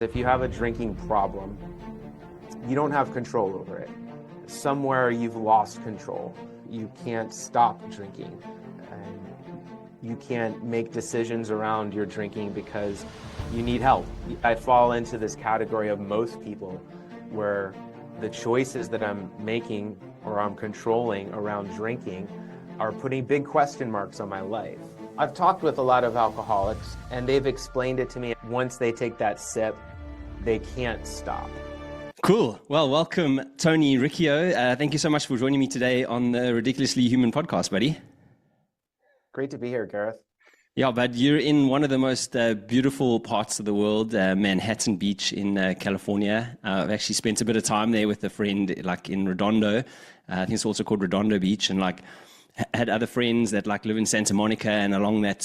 If you have a drinking problem, you don't have control over it. Somewhere you've lost control. You can't stop drinking. And you can't make decisions around your drinking because you need help. I fall into this category of most people where the choices that I'm making or I'm controlling around drinking are putting big question marks on my life. I've talked with a lot of alcoholics and they've explained it to me. Once they take that sip, they can't stop. Cool. Well, welcome, Tony Riccio. Thank you so much for joining me today on the Ridiculously Human podcast, buddy. Great to be here, Gareth. Yeah, but you're in one of the most beautiful parts of the world, Manhattan Beach in California. I've actually spent a bit of time there with a friend, like in Redondo. I think it's also called Redondo Beach, and like had other friends that like live in Santa Monica and along that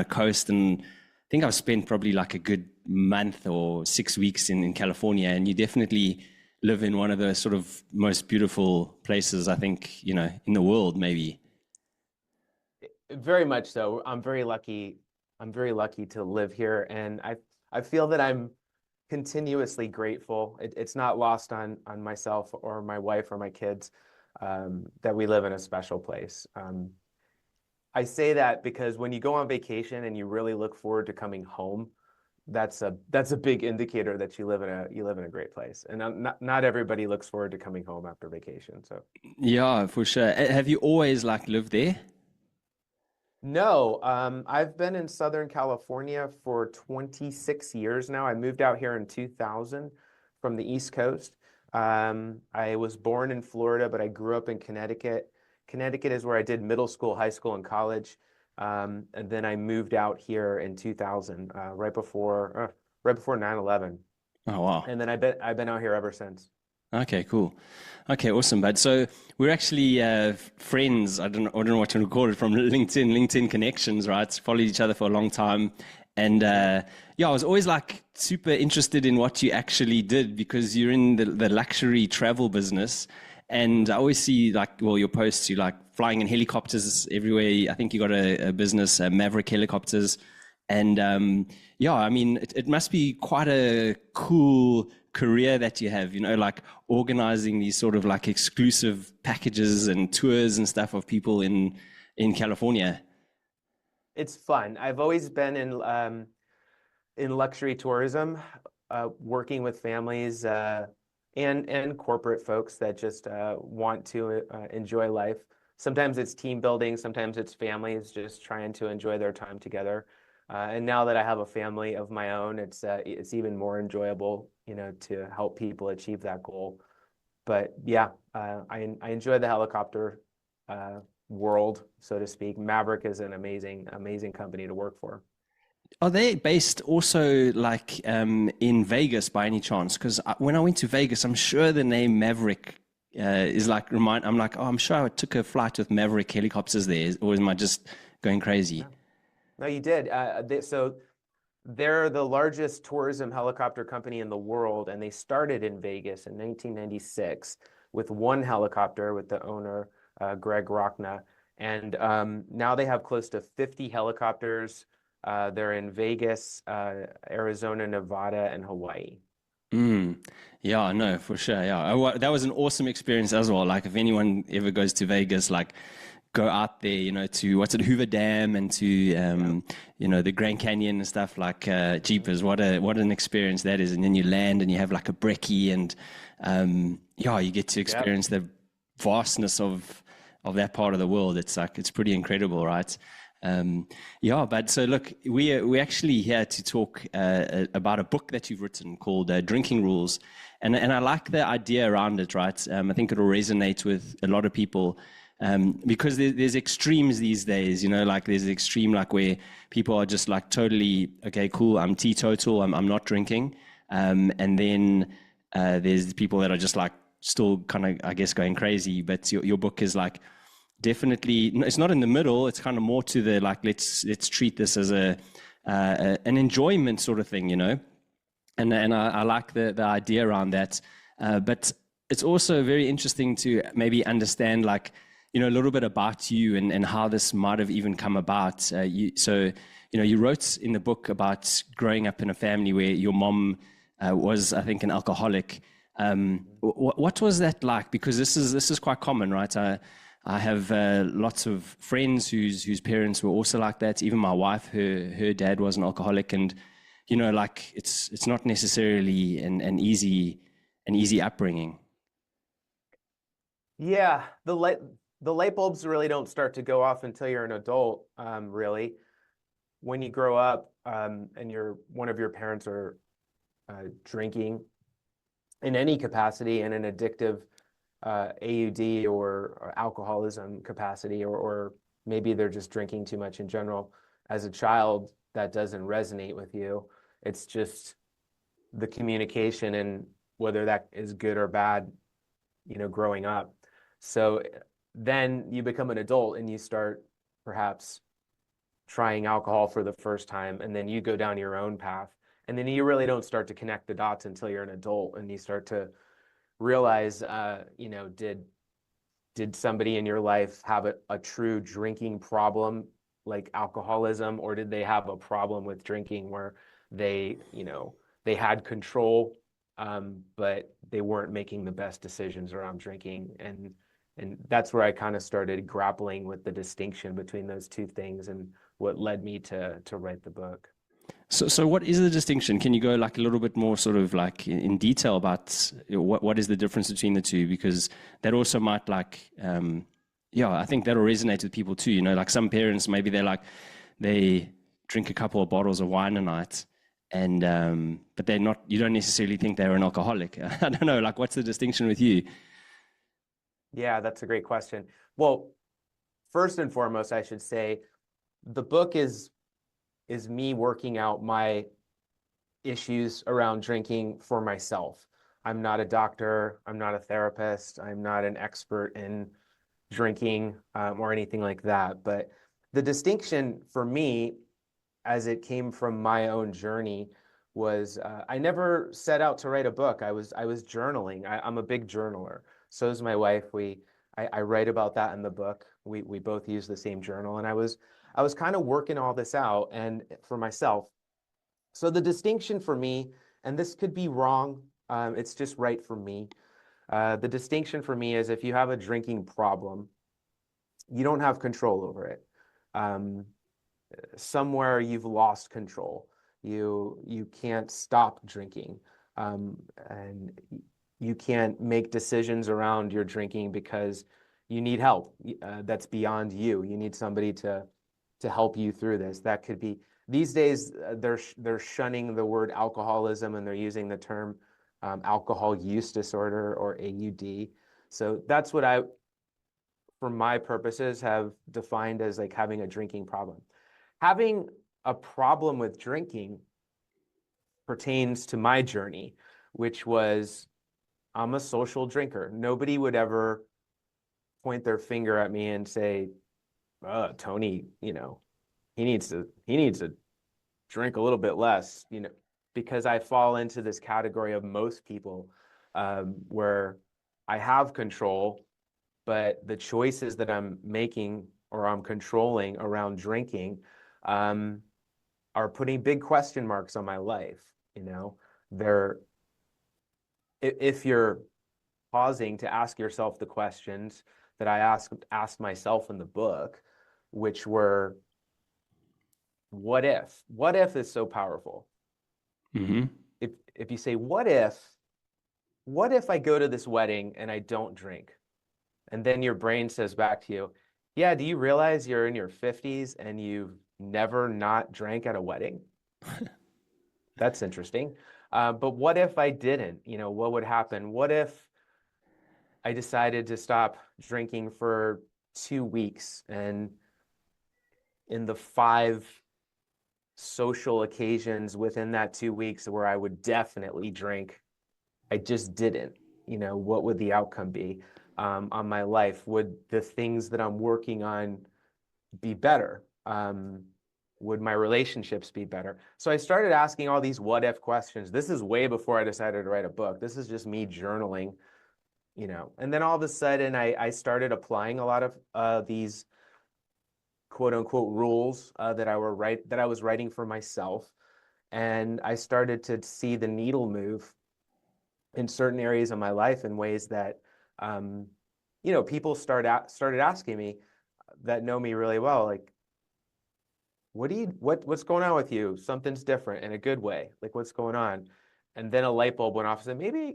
coast. And I think I've spent probably like a good month or 6 weeks in California, and you definitely live in one of the sort of most beautiful places, I think, in the world, maybe. Very much so. I'm very lucky. I'm very lucky to live here, and I feel that I'm continuously grateful. It's not lost on myself or my wife or my kids that we live in a special place. I say that because when you go on vacation and you really look forward to coming home, that's a big indicator that you live in a great place. And not everybody looks forward to coming home after vacation. So Yeah, for sure. Have you always like lived there? no, I've been in Southern California for 26 years now. I moved out here in 2000 from the East Coast. I was born in Florida, but I grew up in Connecticut. Connecticut is where I did middle school, high school, and college. And then I moved out here in 2000, right before 9/11. Oh, wow. And then I've been out here ever since. Okay, cool. Okay, awesome, bud. So we're actually friends. I don't know what to call it, from LinkedIn connections, right? Followed each other for a long time. And yeah, I was always like super interested in what you actually did because you're in the luxury travel business. And I always see like, well, your posts, you like flying in helicopters everywhere. I think you got a business, Maverick Helicopters. And yeah, I mean, it must be quite a cool career that you have, like organizing these sort of like exclusive packages and tours and stuff of people in California. It's fun. I've always been in luxury tourism, working with families and corporate folks that just want to enjoy life. Sometimes it's team building, sometimes it's families just trying to enjoy their time together. And now that I have a family of my own, it's even more enjoyable, to help people achieve that goal. But yeah, I enjoy the helicopter world, so to speak. Maverick is an amazing company to work for. Are they based also like in Vegas by any chance? Because when I went to Vegas, I'm sure the name Maverick is like I'm like, oh, I'm sure I took a flight with Maverick Helicopters there, or am I just going crazy? No, you did. So they're the largest tourism helicopter company in the world, and they started in Vegas in 1996 with one helicopter with the owner, Greg Rockna. And now they have close to 50 helicopters. They're in Vegas, Arizona, Nevada, and Hawaii. Yeah, no, for sure. Yeah, that was an awesome experience as well. Like if anyone ever goes to Vegas, like go out there, to Hoover Dam and to the Grand Canyon and stuff, like jeepers, what an experience that is. And then you land and you have like a brekkie and yeah, you get to experience the vastness of that part of the world. It's like it's pretty incredible, right? Yeah, but so look, we're actually here to talk about a book that you've written called Drinking Rules, and I like the idea around it, right? I think it'll resonate with a lot of people. Because there's extremes these days, like there's an extreme like where people are just like totally, okay, cool, I'm teetotal, I'm not drinking. And then there's people that are just like still kind of, I guess, going crazy. But your book is like definitely, it's not in the middle, it's kind of more to the like, let's treat this as an enjoyment sort of thing, And I like the idea around that. But it's also very interesting to maybe understand like, you know, a little bit about you and how this might have even come about. You wrote in the book about growing up in a family where your mom was, I think, an alcoholic. What was that like? Because this is quite common, right? I have lots of friends whose parents were also like that. Even my wife, her dad was an alcoholic, and you know, like it's not necessarily an easy upbringing. Yeah, the light bulbs really don't start to go off until you're an adult, really. When you grow up, and one of your parents are drinking in any capacity, in an addictive AUD or alcoholism capacity, or maybe they're just drinking too much in general. As a child, that doesn't resonate with you. It's just the communication and whether that is good or bad, growing up. So then you become an adult and you start perhaps trying alcohol for the first time, and then you go down your own path. And then you really don't start to connect the dots until you're an adult and you start to realize, did somebody in your life have a true drinking problem like alcoholism, or did they have a problem with drinking where they had control, but they weren't making the best decisions around drinking? And that's where I kind of started grappling with the distinction between those two things and what led me to write the book. So what is the distinction? Can you go like a little bit more sort of like in detail about what is the difference between the two? Because that also might I think that'll resonate with people too. You know, like some parents, maybe they drink a couple of bottles of wine a night, and but they're not. You don't necessarily think they're an alcoholic. I don't know. Like, what's the distinction with you? Yeah, that's a great question. Well, first and foremost, I should say the book is me working out my issues around drinking for myself. I'm not a doctor. I'm not a therapist. I'm not an expert in drinking, or anything like that. But the distinction for me, as it came from my own journey, was I never set out to write a book. I was journaling. I'm a big journaler. So is my wife. I write about that in the book. We both use the same journal, and I was kind of working all this out and for myself. So the distinction for me, and this could be wrong, it's just right for me. The distinction for me is if you have a drinking problem, you don't have control over it. Um, Somewhere you've lost control. You can't stop drinking, and you can't make decisions around your drinking because you need help. That's beyond you. You need somebody to help you through this. That could be these days they're shunning the word alcoholism and they're using the term alcohol use disorder or AUD. So that's what I, for my purposes, have defined as like having a drinking problem. Having a problem with drinking pertains to my journey, which was I'm a social drinker. Nobody would ever point their finger at me and say, Tony, he needs to drink a little bit less, because I fall into this category of most people, where I have control, but the choices that I'm making or I'm controlling around drinking, are putting big question marks on my life. They're if you're pausing to ask yourself the questions that I asked myself in the book, which were, what if? What if is so powerful. Mm-hmm. If you say, what if I go to this wedding and I don't drink? And then your brain says back to you, yeah, do you realize you're in your 50s and you've never not drank at a wedding? That's interesting. But what if I didn't? What would happen? What if I decided to stop drinking for 2 weeks, and in the 5 social occasions within that 2 weeks where I would definitely drink, I just didn't? What would the outcome be, on my life? Would the things that I'm working on be better? Would my relationships be better? So I started asking all these what if questions. This is way before I decided to write a book. This is just me journaling, And then all of a sudden I started applying a lot of these quote unquote rules that I was writing for myself. And I started to see the needle move in certain areas of my life in ways that, um, people started asking me that know me really well, like, what's going on with you? Something's different in a good way. Like, what's going on? And then a light bulb went off and said,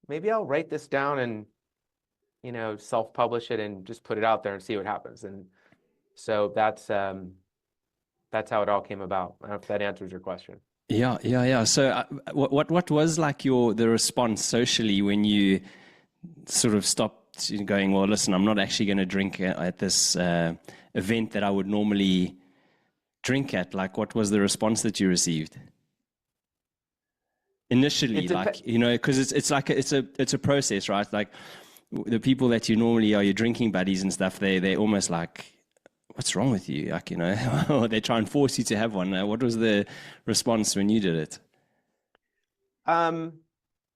maybe I'll write this down and, self-publish it and just put it out there and see what happens. And so that's how it all came about. I don't know if that answers your question. Yeah. So, what was like the response socially when you sort of stopped going, well, listen, I'm not actually going to drink at this event that I would normally drink at? Like, what was the response that you received initially? Like, because it's a process, right? Like, the people that you normally are your drinking buddies and stuff, they're almost like, what's wrong with you? Like, or they try and force you to have one. What was the response when you did it? Um,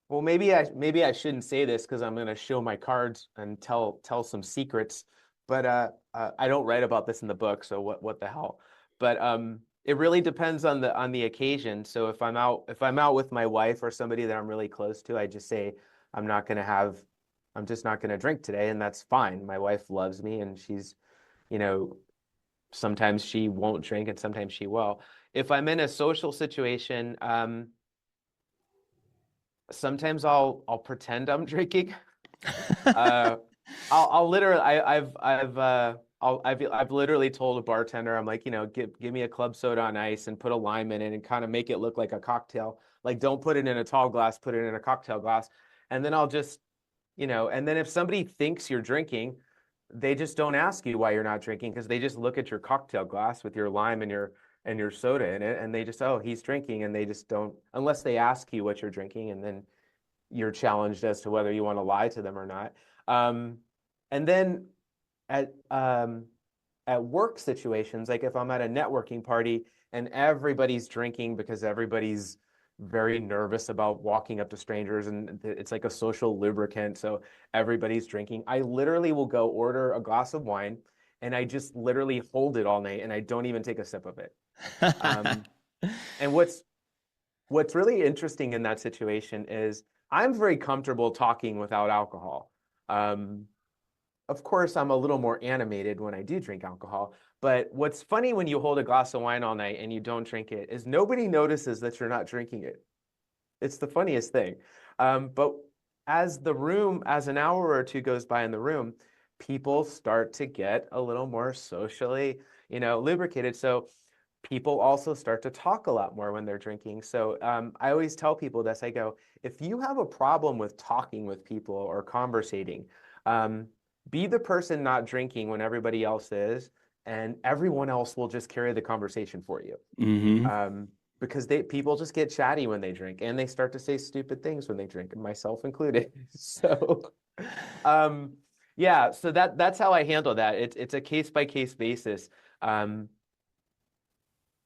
well, maybe I shouldn't say this because I'm going to show my cards and tell some secrets. But I don't write about this in the book, so what the hell? But it really depends on the occasion. So if I'm out with my wife or somebody that I'm really close to, I just say I'm just not going to drink today, and that's fine. My wife loves me, and she's, you know, sometimes she won't drink and sometimes she will. If I'm in a social situation, sometimes I'll pretend I'm drinking. Uh, I'll literally I've literally told a bartender, I'm like, give me a club soda on ice and put a lime in it and kind of make it look like a cocktail. Like, don't put it in a tall glass, put it in a cocktail glass. And then I'll just, and then if somebody thinks you're drinking, they just don't ask you why you're not drinking because they just look at your cocktail glass with your lime and your soda in it, and they just, oh, he's drinking, and they just don't, unless they ask you what you're drinking, and then you're challenged as to whether you want to lie to them or not. And then at work situations, like if I'm at a networking party and everybody's drinking because everybody's very nervous about walking up to strangers and it's like a social lubricant, so everybody's drinking, I literally will go order a glass of wine and I just literally hold it all night and I don't even take a sip of it. And what's really interesting in that situation is I'm very comfortable talking without alcohol. Of course, I'm a little more animated when I do drink alcohol. But what's funny when you hold a glass of wine all night and you don't drink it is nobody notices that you're not drinking it. It's the funniest thing. But as an hour or two goes by in the room, people start to get a little more socially, lubricated. So people also start to talk a lot more when they're drinking. So I always tell people this. I go, if you have a problem with talking with people or conversating, be the person not drinking when everybody else is, and everyone else will just carry the conversation for you. Mm-hmm. Because people just get chatty when they drink, and they start to say stupid things when they drink, myself included. So, yeah, so that's how I handle that. It's a case by case basis.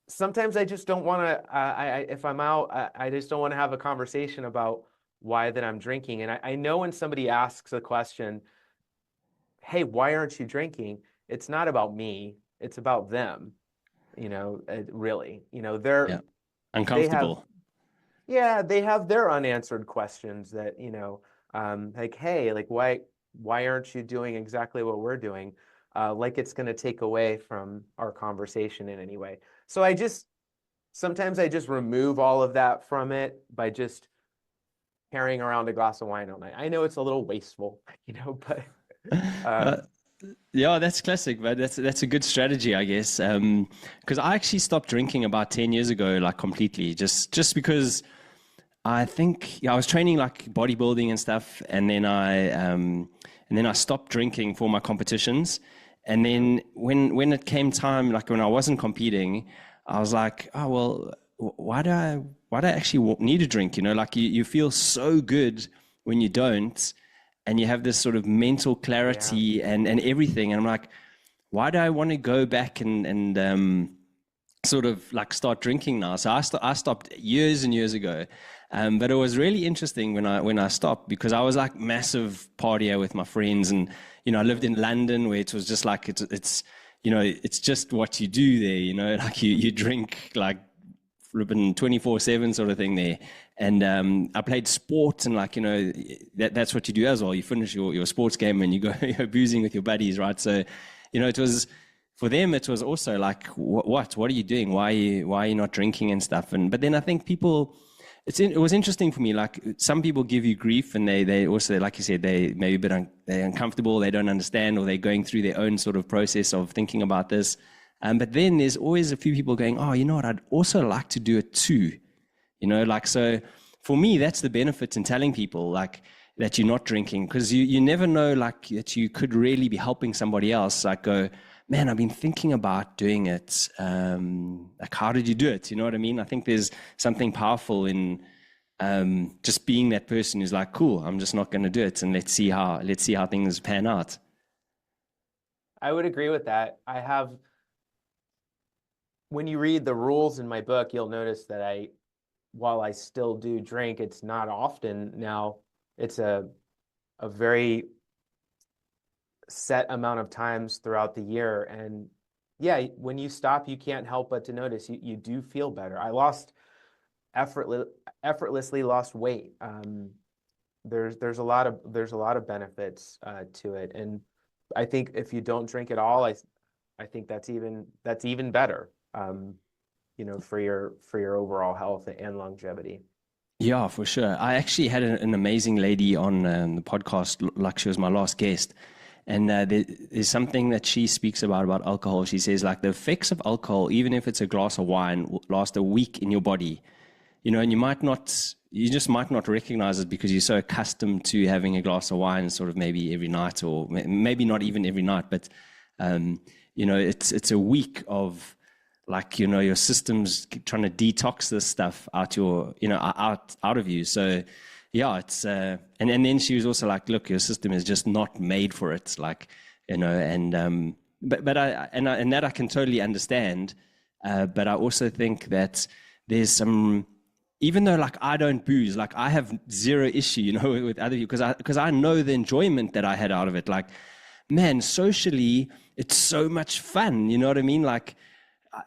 Sometimes I just don't want to. If I'm out, I just don't want to have a conversation about why that I'm drinking. And I know when somebody asks a question, hey, why aren't you drinking? It's not about me. It's about them. Really, Yeah. they have, Uncomfortable. yeah, they have their unanswered questions that, like, hey, like, why aren't you doing exactly what we're doing? Like it's going to take away from our conversation in any way. So sometimes I just remove all of that from it by just carrying around a glass of wine all night. I know it's a little wasteful, but Uh, um, yeah, that's classic, but that's a good strategy, I guess. Because I actually stopped drinking about 10 years ago, like completely, just because I think, yeah, I was training like bodybuilding and stuff, and then I stopped drinking for my competitions. And then when it came time, like when I wasn't competing, I was like, oh well, why do I actually need to drink? Like you feel so good when you don't, and you have this sort of mental yeah, clarity and everything. And I'm like, why do I want to go back and sort of like start drinking now? So I stopped years and years ago. But it was really interesting when I stopped, because I was like massive partier with my friends, and I lived in London, where it was just like it's it's just what you do there, like you drink like flipping 24/7 sort of thing there. And I played sports, and like that's what you do as well. You finish your sports game and you go you're boozing with your buddies, right? So it was, for them it was also like, what are you doing? Why are you not drinking and stuff? But then I think people, it was interesting for me, like some people give you grief, and they also, like you said, they maybe a bit they're uncomfortable, they don't understand, or they're going through their own sort of process of thinking about this. But then there's always a few people going, oh, you know what, I'd also like to do it too. Like, so for me, that's the benefit in telling people like that you're not drinking, because you never know, like, that you could really be helping somebody else. Like, go, man, I've been thinking about doing it. Like, how did you do it? You know what I mean? I think there's something powerful in just being that person who's like, cool, I'm just not going to do it, and let's see how things pan out. I would agree with that. When you read the rules in my book, you'll notice that while I still do drink, it's not often now. It's a very set amount of times throughout the year. And yeah, when you stop, you can't help but to notice you do feel better. I effortlessly lost weight. There's a lot of benefits to it. And I think if you don't drink at all, I think that's even better. For your overall health and longevity. Yeah, for sure. I actually had an amazing lady on the podcast, like she was my last guest. And there's something that she speaks about alcohol. She says, like, the effects of alcohol, even if it's a glass of wine, will last a week in your body. And you just might not recognize it because you're so accustomed to having a glass of wine sort of maybe every night, or maybe not even every night. But, it's a week of, like, your system's trying to detox this stuff out out of you. So yeah, it's and then she was also like, look, your system is just not made for it, like, and but that I can totally understand. But I also think that there's some, even though, like, I don't booze, like, I have zero issue, with other people, because I know the enjoyment that I had out of it. Like, man, socially, it's so much fun. You know what I mean? Like,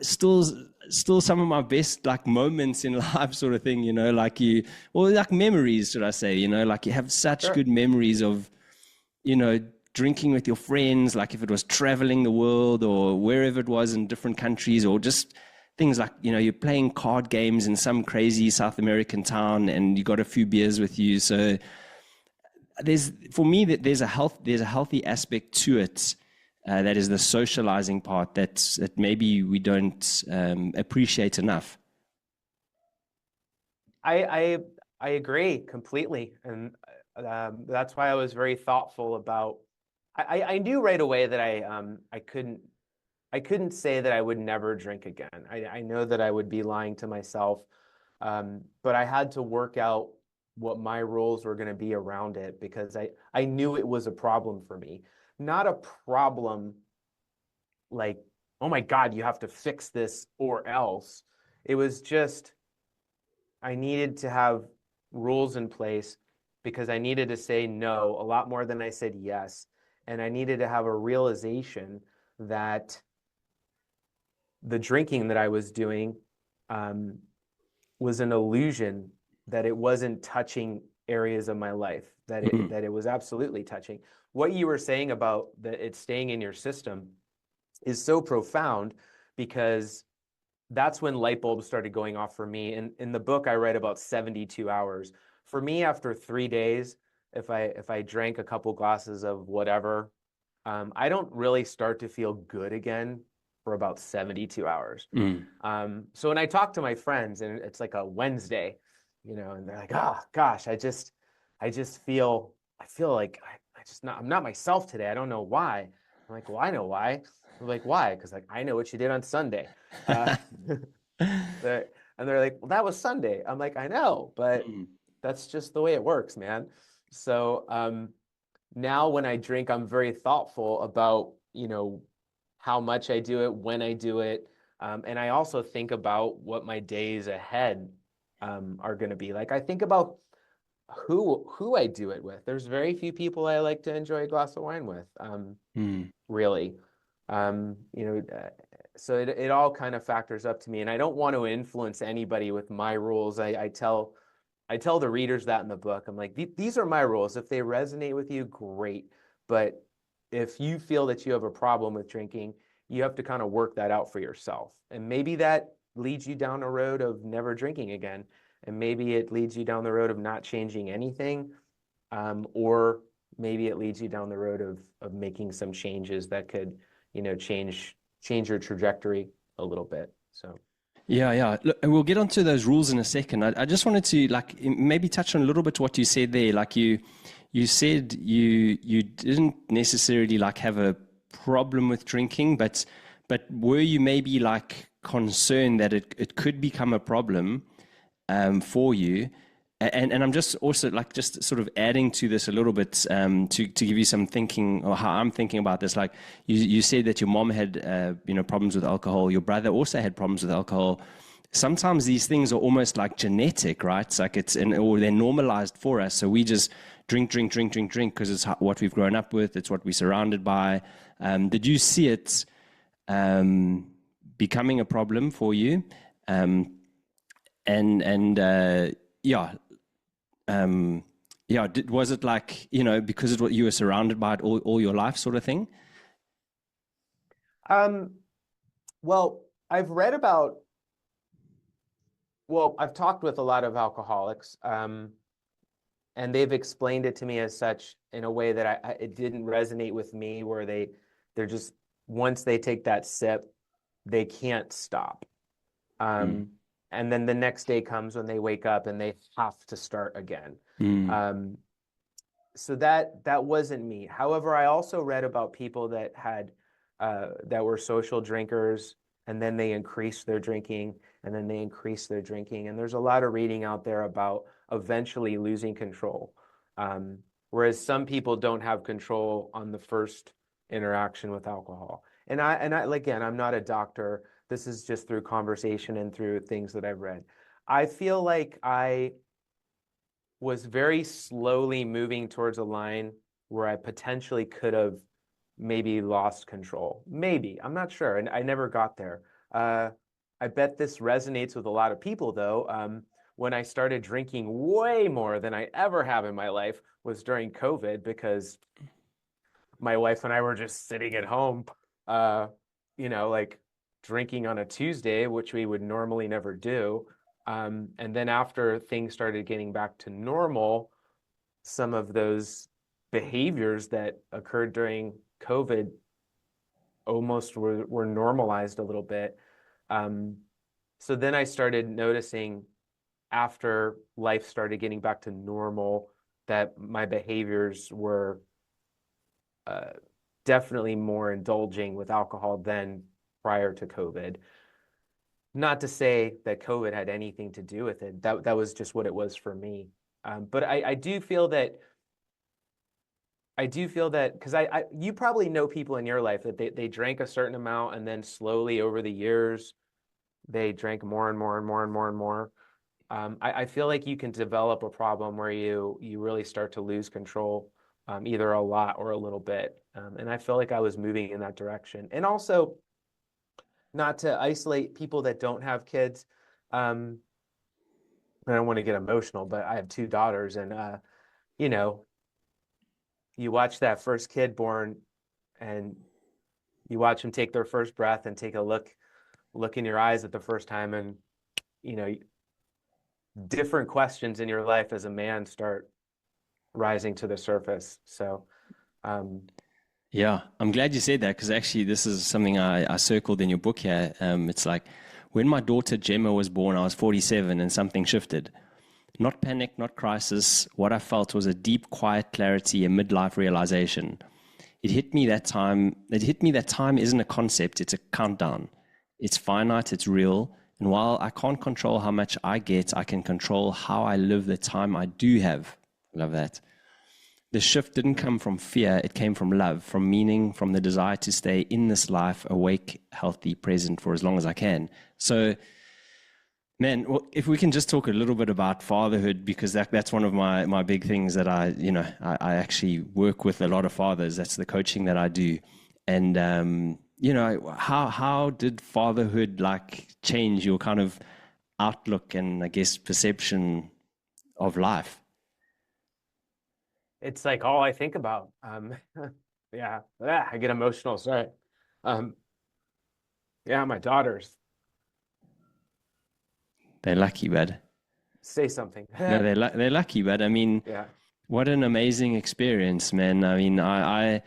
still some of my best, like, moments in life, sort of thing, like like memories, should I say, like, you have such Sure. good memories of, drinking with your friends, like if it was traveling the world or wherever it was in different countries, or just things like, you're playing card games in some crazy South American town and you got a few beers with you. So for me, there's a healthy aspect to it. That is the socializing part that maybe we don't appreciate enough. I agree completely, and that's why I was very thoughtful about. I knew right away that I couldn't say that I would never drink again. I know that I would be lying to myself, but I had to work out what my rules were going to be around it, because I knew it was a problem for me. Not a problem like, oh my God, you have to fix this or else. It was just, I needed to have rules in place because I needed to say no a lot more than I said yes. And I needed to have a realization that the drinking that I was doing was an illusion, that it wasn't touching areas of my life, that it was absolutely touching. What you were saying about that it's staying in your system is so profound, because that's when light bulbs started going off for me. And in the book, I write about 72 hours. For me, after 3 days, if I drank a couple glasses of whatever, I don't really start to feel good again for about 72 hours. So when I talk to my friends, and it's like a Wednesday, and they're like, oh gosh, I feel like I'm not myself today. I don't know why. I'm like, well, I know why. I'm like, why? Because, like, I know what you did on Sunday. And they're like, well, that was Sunday. I'm like, I know, but that's just the way it works, man. So now when I drink, I'm very thoughtful about, how much I do it, when I do it. And I also think about what my days ahead are going to be like. I think about who I do it with. There's very few people I like to enjoy a glass of wine with, really. So it all kind of factors up to me, and I don't want to influence anybody with my rules. I tell the readers that in the book. I'm like, these are my rules. If they resonate with you, great. But if you feel that you have a problem with drinking, you have to kind of work that out for yourself. And maybe that leads you down a road of never drinking again. And maybe it leads you down the road of not changing anything. Or maybe it leads you down the road of making some changes that could, change your trajectory a little bit. So. Yeah, yeah. Look, and we'll get onto those rules in a second. I just wanted to maybe touch on a little bit what you said there. Like you said you didn't necessarily have a problem with drinking, but were you maybe concerned that it could become a problem for you? And I'm just also just sort of adding to this a little bit to give you some thinking, or how I'm thinking about this. Like you said that your mom had problems with alcohol. Your brother also had problems with alcohol. Sometimes these things are almost like genetic, right? It's like or they're normalized for us. So we just drink because it's what we've grown up with. It's what we're surrounded by. Did you see it becoming a problem for you? Was it because of what you were surrounded by it all your life, sort of thing? Well, I've talked with a lot of alcoholics, and they've explained it to me as such in a way that it didn't resonate with me, where they're just, once they take that sip, they can't stop. And then the next day comes when they wake up and they have to start again. So that wasn't me. However, I also read about people that were social drinkers, and then they increased their drinking, and then they increased their drinking. And there's a lot of reading out there about eventually losing control. Whereas some people don't have control on the first interaction with alcohol. And again, I'm not a doctor. This is just through conversation and through things that I've read. I feel like I was very slowly moving towards a line where I potentially could have maybe lost control. Maybe, I'm not sure. And I never got there. I bet this resonates with a lot of people, though. When I started drinking way more than I ever have in my life was during COVID, because my wife and I were just sitting at home, drinking on a Tuesday, which we would normally never do. And then after things started getting back to normal, some of those behaviors that occurred during COVID almost were normalized a little bit. So then I started noticing, after life started getting back to normal, that my behaviors were definitely more indulging with alcohol than prior to COVID. Not to say that COVID had anything to do with it. That was just what it was for me. But I do feel that, because you probably know people in your life that they drank a certain amount, and then slowly over the years, they drank more and more and more and more and more. I feel like you can develop a problem where you really start to lose control, either a lot or a little bit. And I feel like I was moving in that direction. And also, not to isolate people that don't have kids, I don't want to get emotional, but I have 2 daughters, and you watch that first kid born, and you watch them take their first breath and take a look in your eyes at the first time, and different questions in your life as a man start rising to the surface. So yeah, I'm glad you said that, because actually this is something I circled in your book here. It's like, when my daughter Gemma was born, I was 47 and something shifted. Not panic, not crisis. What I felt was a deep, quiet clarity, a midlife realization. It hit me that time isn't a concept, it's a countdown. It's finite, it's real. And while I can't control how much I get, I can control how I live the time I do have. Love that. The shift didn't come from fear, it came from love, from meaning, from the desire to stay in this life, awake, healthy, present for as long as I can. So Man, well, if we can just talk a little bit about fatherhood, because that's one of my big things that I actually work with a lot of fathers. That's the coaching that I do. And how did fatherhood like change your kind of outlook and I guess perception of life? It's like all I think about. Yeah, I get emotional. Sorry. Um, yeah, my daughters They're lucky, bud. say something. No, they're lucky, but I mean, Yeah. what an amazing experience, man. I mean, I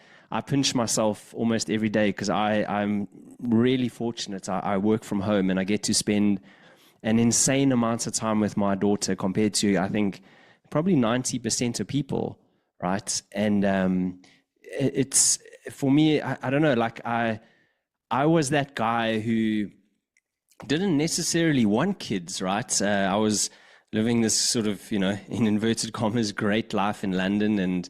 pinch myself almost every day because I'm really fortunate. I work from home and I get to spend an insane amount of time with my daughter compared to, I think, probably 90% of people, right? And it's for me, I don't know, like I was that guy who didn't necessarily want kids, right? I was living this sort of, in inverted commas, great life in London and,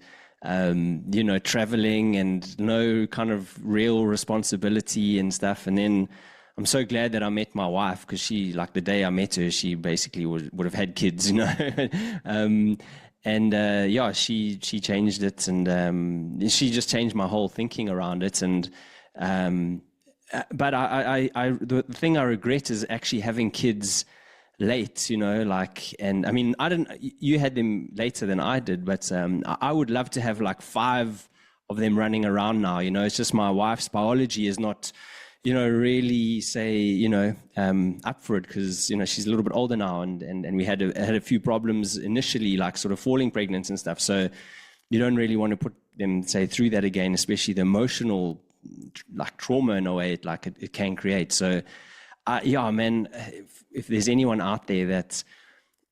traveling and no kind of real responsibility and stuff. And then I'm so glad that I met my wife because she, like the day I met her, she basically would have had kids, um, and yeah, she changed it, and she just changed my whole thinking around it, and um, but the thing I regret is actually having kids late, like, and I mean, I didn't, you had them later than I did, but I would love to have like five of them running around now, it's just my wife's biology is not, really say, up for it because, she's a little bit older now and we had a few problems initially, like sort of falling pregnant and stuff. So you don't really want to put them, say, through that again, especially the emotional like trauma in a way it can create. So yeah, man, if there's anyone out there that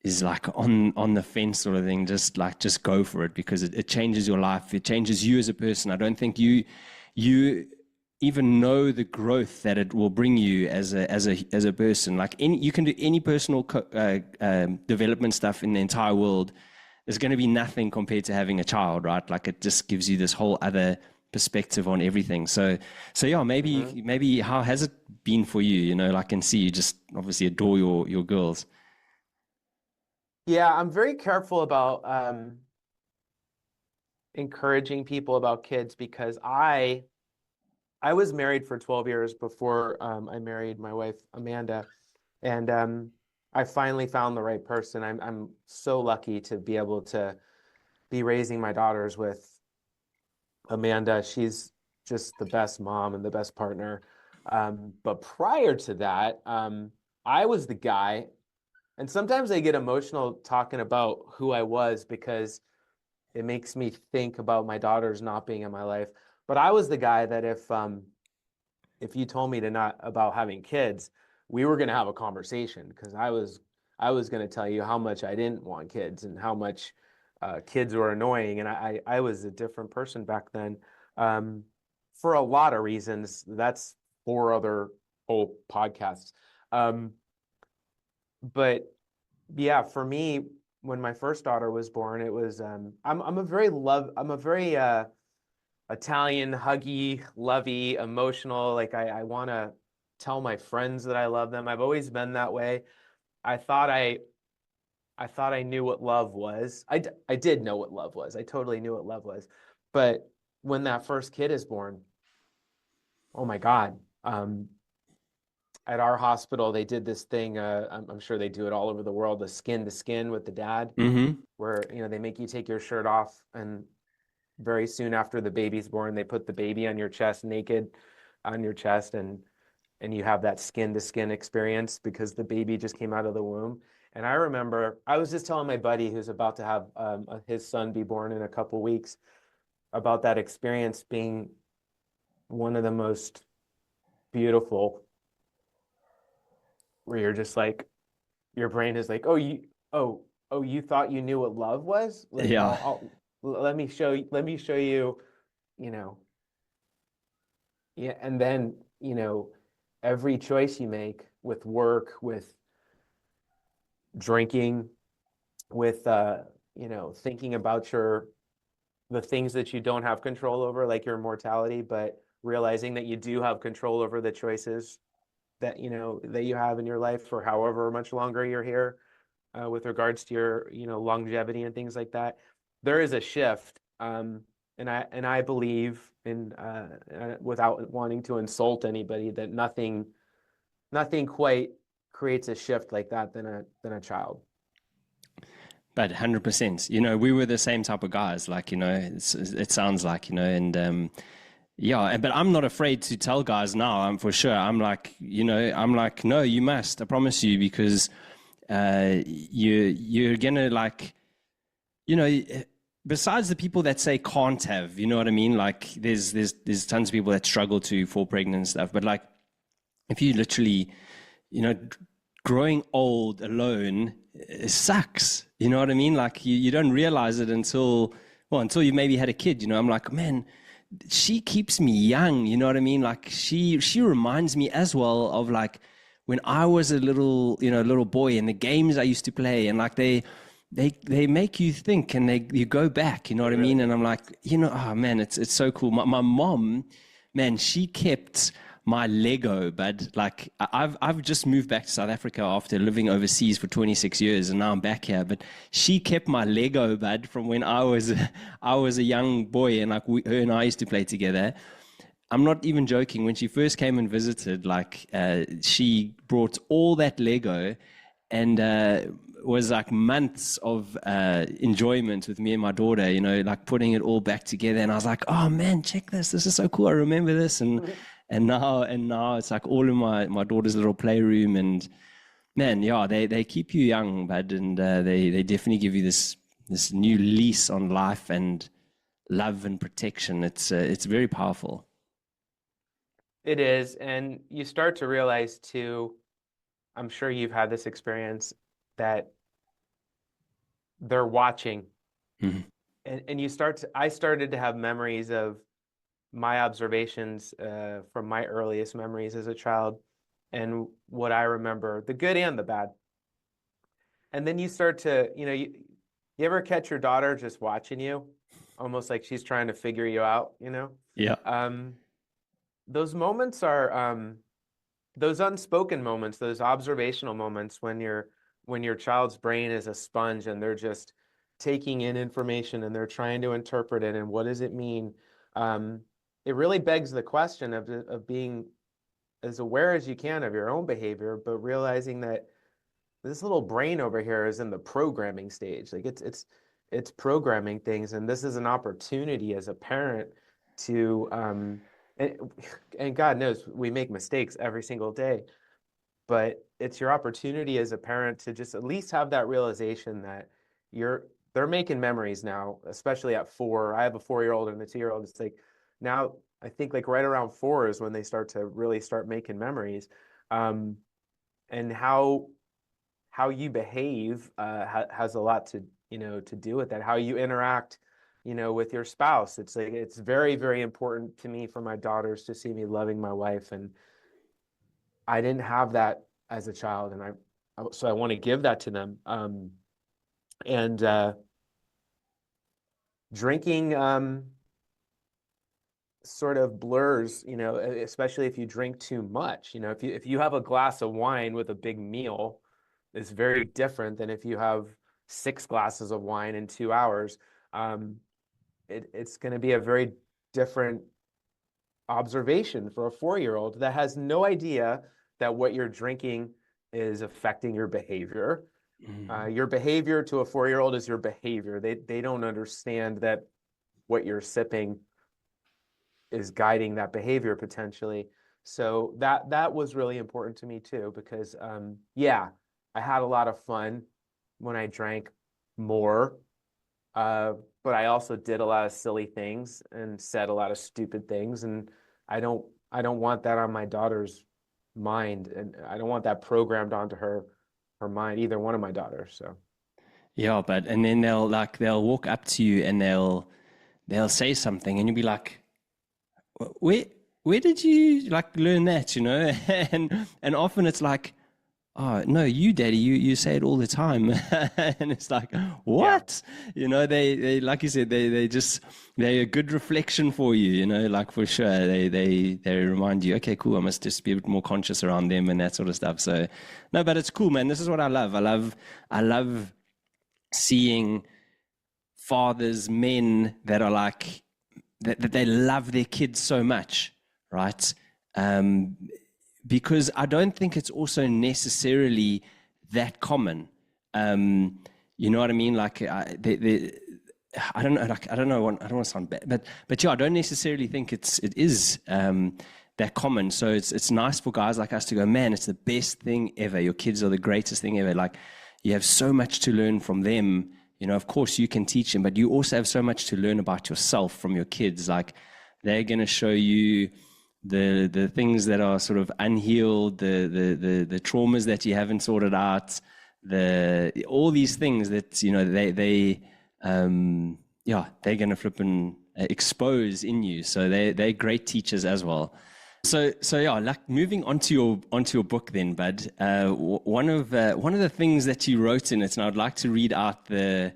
is like on the fence sort of thing, just go for it because it changes your life. It changes you as a person. I don't think you even know the growth that it will bring you as a person. Like you can do any personal development stuff in the entire world. There's going to be nothing compared to having a child, right? Like it just gives you this whole other perspective on everything. So yeah, Hmm. maybe how has it been for you? I can see you just obviously adore your girls. Yeah, I'm very careful about encouraging people about kids because I was married for 12 years before I married my wife Amanda, and I finally found the right person. I'm so lucky to be able to be raising my daughters with Amanda. She's just the best mom and the best partner. But prior to that, I was the guy, and sometimes I get emotional talking about who I was because it makes me think about my daughters not being in my life. But I was the guy that if you told me to not about having kids, we were going to have a conversation because I was going to tell you how much I didn't want kids and how much kids were annoying, and I was a different person back then um, for a lot of reasons. That's four other whole podcasts. Um, but yeah, for me, when my first daughter was born, it was I'm a very Italian, huggy, lovey, emotional. Like I want to tell my friends that I love them. I've always been that way. I thought I I thought I knew what love was. I did know what love was. I totally knew what love was. But when that first kid is born, oh my God. At our hospital, they did this thing. I'm sure they do it all over the world, the skin to skin with the dad, Mm-hmm. where they make you take your shirt off, and very soon after the baby's born, they put the baby on your chest naked on your chest, and you have that skin to skin experience because the baby just came out of the womb. And I remember I was just telling my buddy who's about to have his son be born in a couple weeks about that experience being one of the most beautiful, where you're just like your brain is like, oh oh you thought you knew what love was? Like Yeah. let me show you, you know, yeah, and then, every choice you make with work, with drinking, with thinking about the things that you don't have control over, like your mortality, but realizing that you do have control over the choices. that that you have in your life for however much longer you're here, with regards to your longevity and things like that, there is a shift. And I believe in, without wanting to insult anybody, that nothing quite creates a shift like that than a child. But 100%, we were the same type of guys, like, it sounds like, and yeah, but I'm not afraid to tell guys now, I'm for sure. I'm like, no, you must, I promise you, because you're gonna, like, you know, besides the people that say can't have, you know what I mean? Like, there's tons of people that struggle to fall pregnant and stuff, but like, if you literally, you know, growing old alone, it sucks. You know what I mean? Like, you don't realize it until you maybe had a kid. I'm like, man, she keeps me young. You know what I mean? Like, she reminds me as well of, like, when I was a little boy, and the games I used to play, and like they make you think, and you go back. You know what I mean? And I'm like, oh man, it's so cool. My mom, man, she kept my Lego, bud. Like, I've just moved back to South Africa after living overseas for 26 years, and now I'm back here. But she kept my Lego, bud, from when I was a young boy, and like, her and I used to play together. I'm not even joking. When she first came and visited, like, she brought all that Lego, and was like months of enjoyment with me and my daughter, like putting it all back together. And I was like, oh man, check this. This is so cool. I remember this. And now it's like all in my daughter's little playroom. And man, yeah, they keep you young, bud, and they definitely give you this new lease on life and love and protection. It's very powerful. It is, and you start to realize too, I'm sure you've had this experience, that they're watching. Mhm. And I started to have memories of my observations, from my earliest memories as a child, and what I remember, the good and the bad. And then you start to, you ever catch your daughter just watching you, almost like she's trying to figure you out? Yeah. Um, those moments are, those unspoken moments, those observational moments, when your child's brain is a sponge, and they're just taking in information, and they're trying to interpret it, and what does it mean? Um, it really begs the question of being as aware as you can of your own behavior, but realizing that this little brain over here is in the programming stage. Like, it's programming things, and this is an opportunity as a parent to, and, and God knows we make mistakes every single day, but it's your opportunity as a parent to just at least have that realization that they're making memories now, especially at 4. I have a 4-year-old and a 2-year-old. It's like, now I think, like, right around 4 is when they start to really start making memories. And how you behave, has a lot to do with that. How you interact, with your spouse. It's like, it's very, very important to me for my daughters to see me loving my wife, and I didn't have that as a child, and so I want to give that to them. And drinking, sort of blurs, especially if you drink too much. If you have a glass of wine with a big meal, it's very different than if you have 6 glasses of wine in 2 hours. It's going to be a very different observation for a 4-year-old that has no idea that what you're drinking is affecting your behavior. Your behavior to a 4-year-old is your behavior. They don't understand that what you're sipping is guiding that behavior potentially. So that was really important to me too, because yeah, I had a lot of fun when I drank more, uh, but I also did a lot of silly things and said a lot of stupid things, and I don't want that on my daughter's mind, and I don't want that programmed onto her mind, either one of my daughters. So Yeah, but and then they'll walk up to you, and they'll say something, and you'll be like, where where did you like learn that, and often it's like, oh no, you daddy, you say it all the time. And it's like, Yeah. what? They like you said, they're a good reflection for you, like for sure. They remind you, okay, cool, I must just be a bit more conscious around them and that sort of stuff. So no, but it's cool, man. This is what I love. I love seeing fathers, men that are like that they love their kids so much, right? Um, because I don't think it's also necessarily that common. You know what I mean? Like, I don't know. Like, I don't know. I don't want to sound bad, but yeah, I don't necessarily think it is that common. So it's nice for guys like us to go, man, it's the best thing ever. Your kids are the greatest thing ever. Like, you have so much to learn from them. Of course, you can teach them, but you also have so much to learn about yourself from your kids. Like, they're going to show you the things that are sort of unhealed, the traumas that you haven't sorted out, all these things that they're going to flip and expose in you. So they're great teachers as well. So yeah, like moving onto your book then, Bud. One of the things that you wrote in it, and I'd like to read out the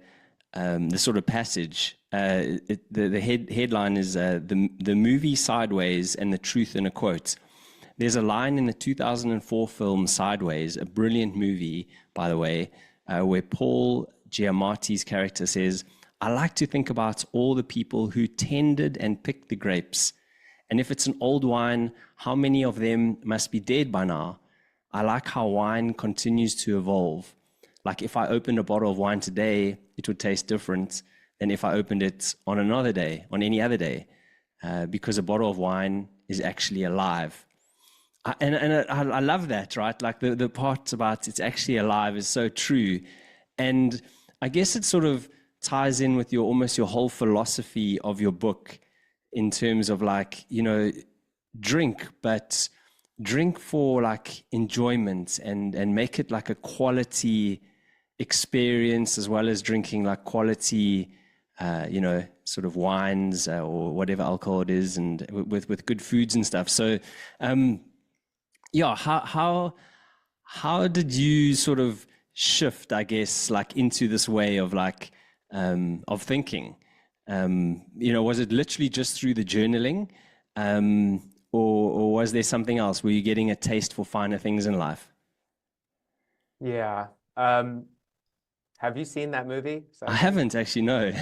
sort of passage. The headline is the movie Sideways and the truth in a quote. There's a line in the 2004 film Sideways, a brilliant movie, by the way, where Paul Giamatti's character says, "I like to think about all the people who tended and picked the grapes. And if it's an old wine, how many of them must be dead by now? I like how wine continues to evolve. Like if I opened a bottle of wine today, it would taste different than if I opened it on another day, on any other day, because a bottle of wine is actually alive." I love that, right? Like the part about it's actually alive is so true. And I guess it sort of ties in with almost your whole philosophy of your book in terms of like, drink, but drink for like enjoyment and make it like a quality experience as well as drinking like quality, sort of wines or whatever alcohol it is, and with good foods and stuff. So, yeah, how did you sort of shift, I guess, like into this way of like of thinking? Was it literally just through the journaling, or was there something else? Were you getting a taste for finer things in life? Yeah. Have you seen that movie, I Sideways? haven't actually, no.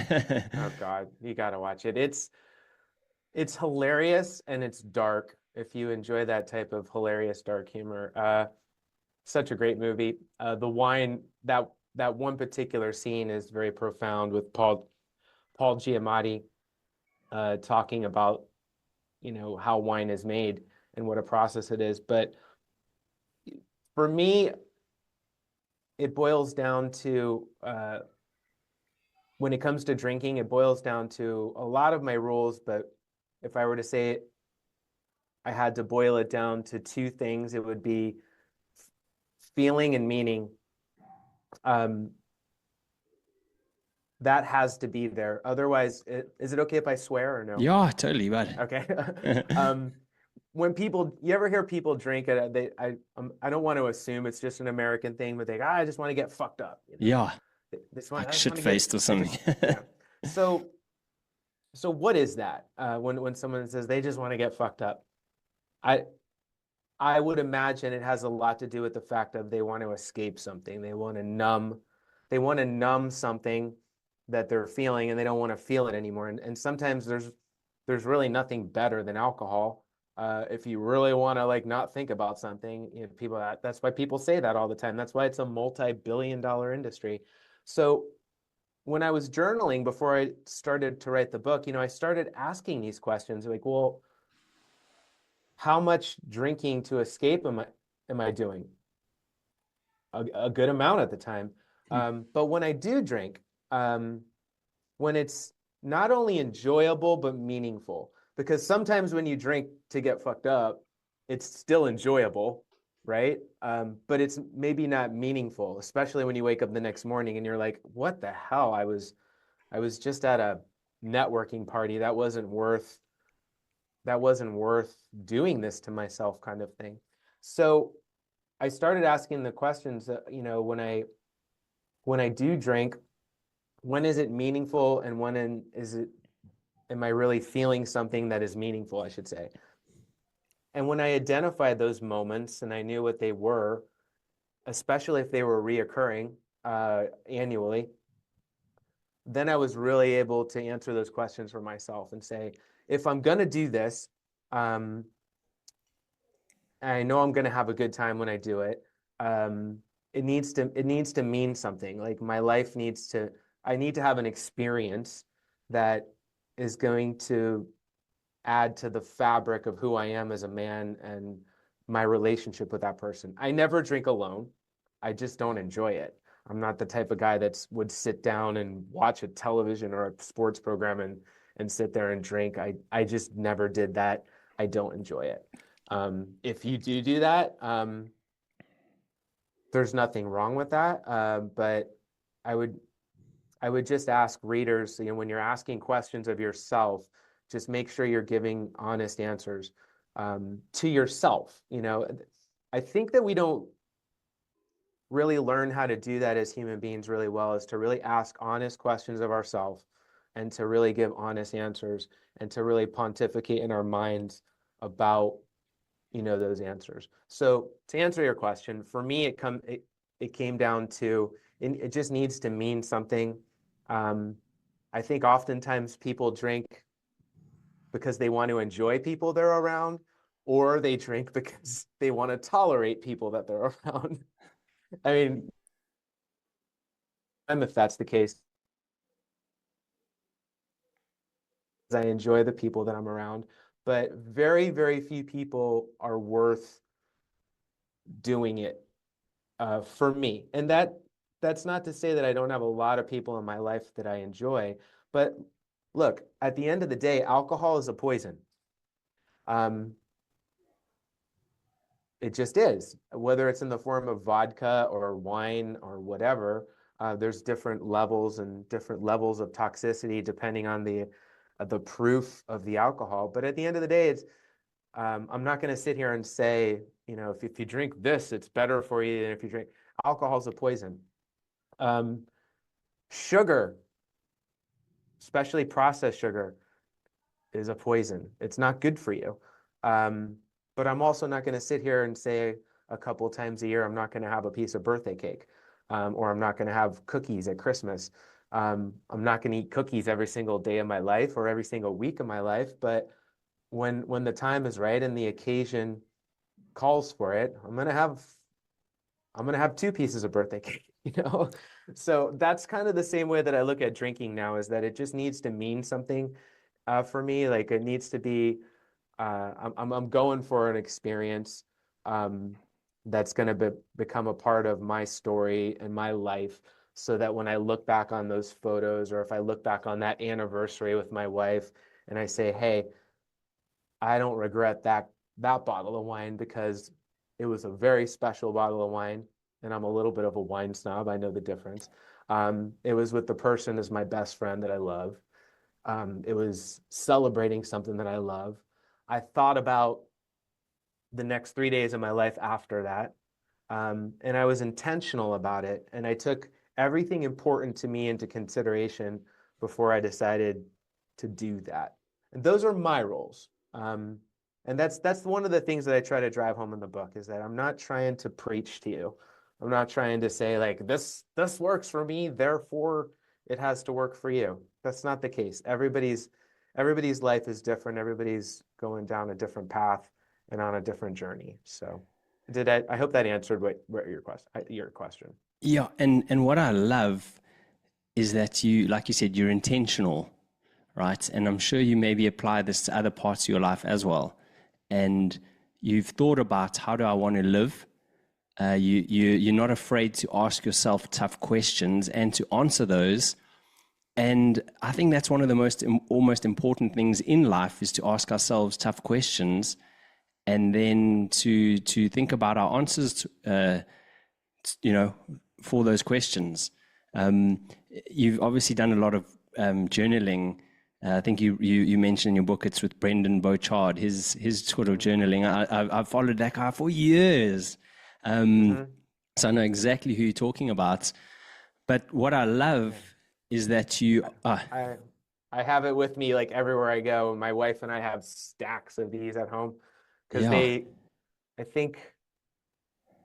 Oh God, you gotta watch it. It's hilarious and it's dark. If you enjoy that type of hilarious dark humor, such a great movie. The wine that one particular scene is very profound with Paul Giamatti talking about how wine is made and what a process it is. But for me, it boils down to when it comes to drinking, it boils down to a lot of my rules. But if I were to say it, I had to boil it down to two things. It would be feeling and meaning. Um, that has to be there. Otherwise, is it okay if I swear or no? Yeah, totally, bud. Okay. um, when you ever hear people drink it, I don't want to assume it's just an American thing, but I just want to get fucked up, Yeah, I like just want to get, shit-faced or something. yeah. So, so what is that? When someone says they just want to get fucked up, I, I would imagine it has a lot to do with the fact that they want to escape something. They want to numb something that they're feeling and they don't want to feel it anymore. And sometimes there's really nothing better than alcohol. If you really want to like not think about something, that's why people say that all the time. That's why it's a multi-billion-dollar industry. So when I was journaling before I started to write the book, I started asking these questions like, well, how much drinking to escape am I doing? A good amount at the time. But when I do drink, um, when it's not only enjoyable but meaningful, because sometimes when you drink to get fucked up, it's still enjoyable, right? But it's maybe not meaningful, especially when you wake up the next morning and you're like, "What the hell? I was just at a networking party. That wasn't worth doing this to myself," kind of thing. So I started asking the questions that, when I do drink, when is it meaningful, and am I really feeling something that is meaningful, I should say. And when I identified those moments and I knew what they were, especially if they were reoccurring annually, then I was really able to answer those questions for myself and say, if I'm going to do this, um, I know I'm going to have a good time when I do it. Um, it needs to mean something. Like my life I need to have an experience that is going to add to the fabric of who I am as a man and my relationship with that person. I never drink alone. I just don't enjoy it. I'm not the type of guy that would sit down and watch a television or a sports program and sit there and drink. I just never did that. I don't enjoy it. If you do that, there's nothing wrong with that. But I would I would just ask readers, when you're asking questions of yourself, just make sure you're giving honest answers to yourself. I think that we don't really learn how to do that as human beings really well, is to really ask honest questions of ourselves and to really give honest answers and to really pontificate in our minds about those answers. So to answer your question, for me, it came down to it just needs to mean something. I think oftentimes people drink because they want to enjoy people they're around, or they drink because they want to tolerate people that they're around. I mean, if that's the case, I enjoy the people that I'm around, but very, very few people are worth doing it for me. And that's not to say that I don't have a lot of people in my life that I enjoy, but look, at the end of the day, alcohol is a poison. Um, it just is. Whether it's in the form of vodka or wine or whatever, there's different levels and different levels of toxicity depending on the proof of the alcohol. But at the end of the day, I'm not going to sit here and say, if you drink this, it's better for you than if you drink. Alcohol's a poison. Sugar, especially processed sugar, is a poison. It's not good for you. But I'm also not going to sit here and say a couple times a year, I'm not going to have a piece of birthday cake, or I'm not going to have cookies at Christmas. I'm not going to eat cookies every single day of my life or every single week of my life. But when the time is right and the occasion calls for it, I'm gonna have two pieces of birthday cake. So that's kind of the same way that I look at drinking now, is that it just needs to mean something for me. Like it needs to be, I'm going for an experience that's going to become a part of my story and my life, so that when I look back on those photos, or if I look back on that anniversary with my wife and I say, hey, I don't regret that bottle of wine, because it was a very special bottle of wine, and I'm a little bit of a wine snob. I know the difference. It was with the person as my best friend that I love. It was celebrating something that I love. I thought about the next 3 days of my life after that, and I was intentional about it, and I took everything important to me into consideration before I decided to do that. And those are my roles. And that's one of the things that I try to drive home in the book, is that I'm not trying to preach to you. I'm not trying to say like this works for me, therefore it has to work for you. That's not the case. Everybody's life is different. Everybody's going down a different path and on a different journey. So I hope that answered what your question. Yeah, and what I love is that you, like you said, you're intentional, right? And I'm sure you maybe apply this to other parts of your life as well. And you've thought about, how do I want to live? You're not afraid to ask yourself tough questions and to answer those. And I think that's one of the almost important things in life, is to ask ourselves tough questions, and then to think about our answers, for those questions. You've obviously done a lot of journaling. I think you mentioned in your book it's with Brendan Bochard, his sort of journaling. I've followed that guy for years. Hmm. So I know exactly who you're talking about. But what I love Yeah. is that you, I I have it with me like everywhere I go. My wife and I have stacks of these at home because yeah, I think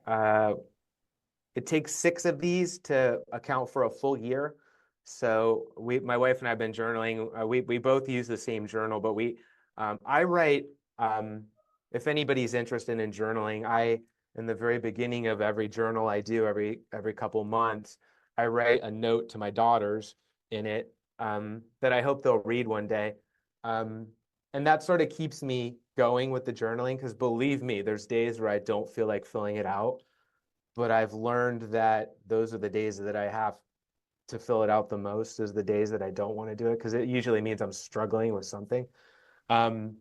uh, it takes six of these to account for a full year. So my wife and I have been journaling. We both use the same journal, but I write. Um, if anybody's interested in journaling, in the very beginning of every journal I do every couple months, I write a note to my daughters in it that I hope they'll read one day. Um, and that sort of keeps me going with the journaling because believe me, there's days where I don't feel like filling it out, but I've learned that those are the days that I have to fill it out the most is the days that I don't want to do it because it usually means I'm struggling with something. Um,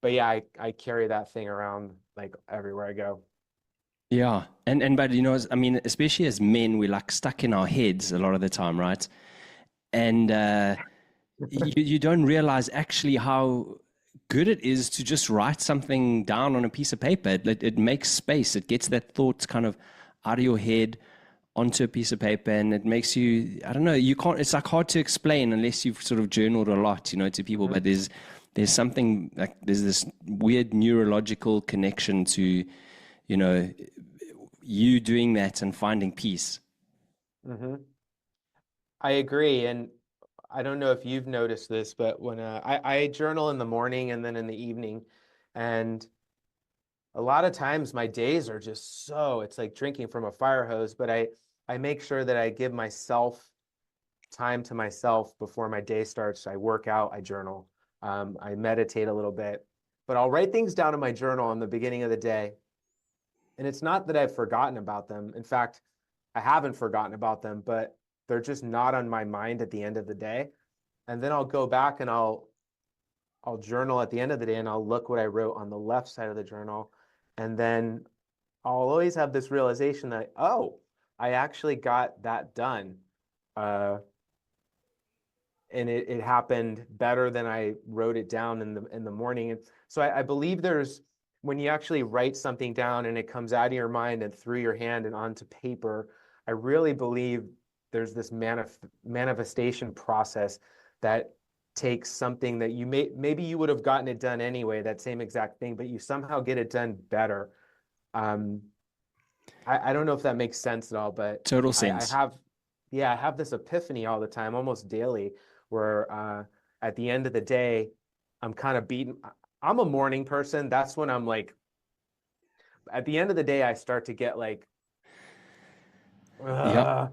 but yeah, I carry that thing around like everywhere I go. yeah. And, but, I mean, especially as men, we're like stuck in our heads a lot of the time, right? And you don't realize actually how good it is to just write something down on a piece of paper. It makes space. It gets that thought kind of out of your head onto a piece of paper, and it makes you, I don't know, you can't, it's like hard to explain unless you've sort of journaled a lot, to people. Hmm. But there's something like, there's this weird neurological connection to, you know, you doing that and finding peace. Hmm. I agree. And I don't know if you've noticed this, but when I journal in the morning and then in the evening, and a lot of times my days are just it's like drinking from a fire hose, but I make sure that I give myself time to myself before my day starts. I work out, I journal, I meditate a little bit, but I'll write things down in my journal in the beginning of the day. And it's not that I've forgotten about them. In fact, I haven't forgotten about them, but they're just not on my mind at the end of the day. And then I'll go back and I'll journal at the end of the day and I'll look what I wrote on the left side of the journal. And then I'll always have this realization that, oh, I actually got that done. Uh, and it happened better than I wrote it down in the morning. And so I believe there's when you actually write something down and it comes out of your mind and through your hand and onto paper, I really believe there's this manifestation process that takes something that maybe you would have gotten it done anyway, that same exact thing, but you somehow get it done better. Um, I don't know if that makes sense at all, but Total I sense. have, yeah, I have this epiphany all the time, almost daily, where at the end of the day, I'm kind of beaten. I'm a morning person. That's when I'm like, at the end of the day, I start to get like, Yeah.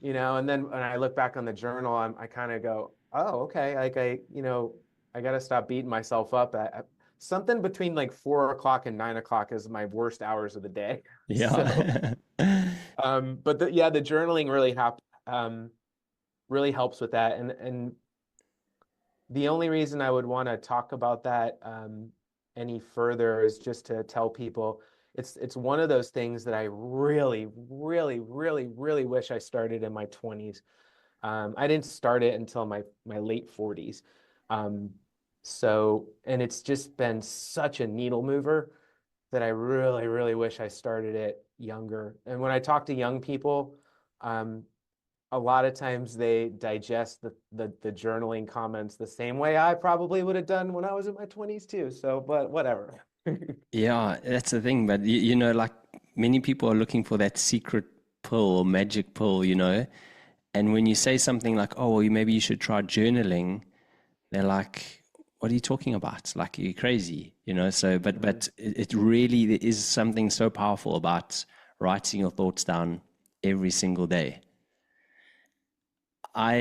"Ugh," and then when I look back on the journal, I kind of go, oh, okay, like I got to stop beating myself up. Something between like 4 o'clock and 9 o'clock is my worst hours of the day. So. Yeah. But yeah, the journaling really helps with that. And the only reason I would want to talk about that any further is just to tell people it's one of those things that I really, really, really, really wish I started in my 20s. I didn't start it until my late 40s. Um, and it's just been such a needle mover that I really, really wish I started it younger. And when I talk to young people, um, a lot of times they digest the journaling comments the same way I probably would have done when I was in my 20s too. So, but whatever. Yeah, that's the thing. But like many people are looking for that secret pill or magic pill, And when you say something like, "Oh, well, maybe you should try journaling," they're like, "What are you talking about? Like, are you crazy?" So, Mhm. but it really there is something so powerful about writing your thoughts down every single day. I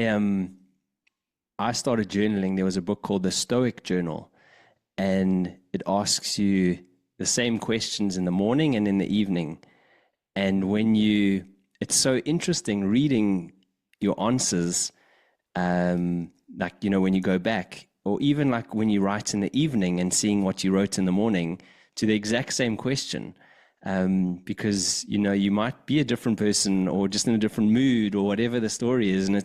I started journaling. There was a book called The Stoic Journal, and it asks you the same questions in the morning and in the evening. And Mhm. it's so interesting reading your answers, like, when you go back, or even like when you write in the evening and seeing what you wrote in the morning to the exact same question. Because, you might be a different person or just in a different mood or whatever the story is. And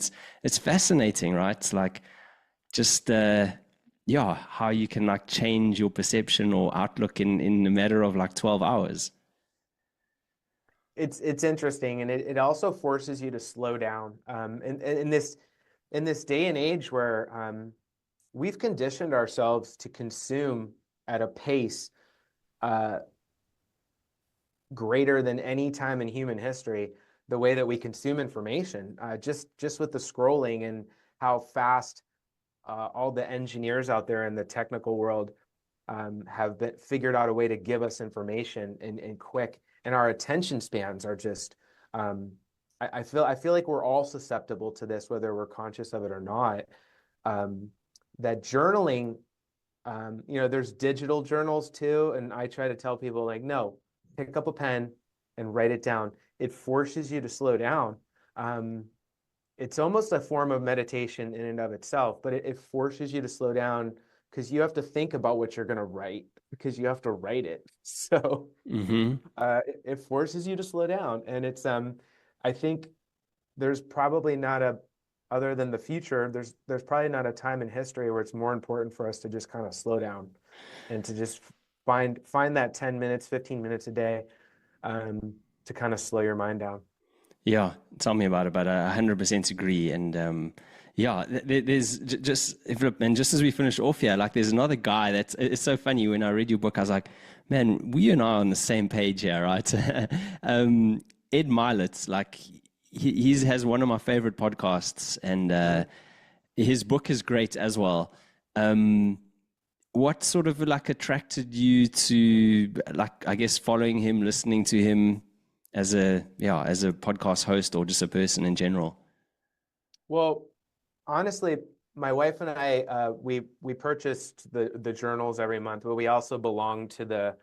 it's fascinating, right? It's like just, yeah, how you can like change your perception or outlook in a matter of like 12 hours. it's interesting, and it also forces you to slow down. In this day and age where we've conditioned ourselves to consume at a pace uh, greater than any time in human history, the way that we consume information, just with the scrolling and how fast all the engineers out there in the technical world have figured out a way to give us information and quick, and our attention spans are just. I feel like we're all susceptible to this, whether we're conscious of it or not. Um, that journaling, there's digital journals too, and I try to tell people like, no, pick up a pen and write it down. It forces you to slow down. Um, it's almost a form of meditation in and of itself, but it forces you to slow down because you have to think about what you're going to write because you have to write it. So Mm-hmm. it forces you to slow down, and I think there's probably not a other than the future, there's probably not a time in history where it's more important for us to just kind of slow down and to just find that 10 minutes, 15 minutes a day to kind of slow your mind down. Yeah, tell me about it, but I 100% agree. And yeah, there's just, and just as we finish off here, like there's another guy it's so funny. When I read your book, I was like, man, we and I are on the same page here, right? Ed Milet's, like, he has one of my favorite podcasts, and his book is great as well. Um, what sort of like attracted you to, like, I guess, following him, listening to him as a podcast host, or just a person in general? Well, honestly, my wife and I we purchased the journals every month, but we also belong to the